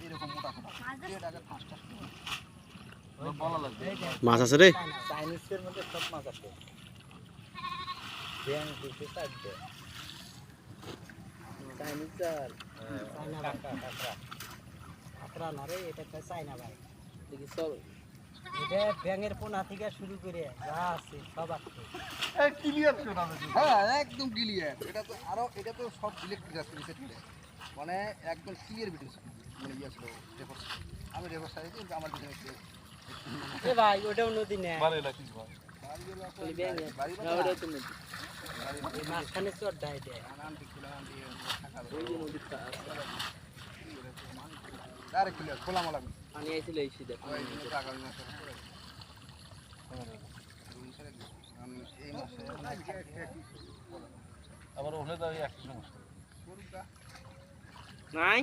এরকম মোটা মোটা এটাকে ফাস্ট বলা লাগবে মাছ আছে রে চাইনিজের মধ্যে সব মাছ আছে ব্যাং দিতে থাকবে চাইনিজ আর চাইনা কাঁকড়া কাঁকড়া না রে এটা তো চাইনা ভাই দেখি চল এটা ব্যাঙের পোনা থেকে শুরু করে যা আছে সব আছে ক্লিয়ার শোনা হ্যাঁ একদম ক্লিয়ার এটা তো আরো এটা তো সব ইলেকট্রিক আছে মানে একদম ক্লিয়ার ভিডিও মানে ইয়ে ছিল রেকর্ড আমি রেকর্ড সাইতে আমার ভিডিও এ ভাই ওটাও নদী না বাড়ি লাগিস ভাই বাড়ি ব্যাঙে বাড়ি না ওটাও তো নদী এই মাঝখানে চড় দাই দেয় আনান দিছিলাম দিয়ে থাকা ওই যে নদীর আরে ক্লিয়ার খোলা মালা পানি আইছিল এই সিধা ওই যে টাকা না আবার ওখানে দাঁড়িয়ে একই সমস্যা নাই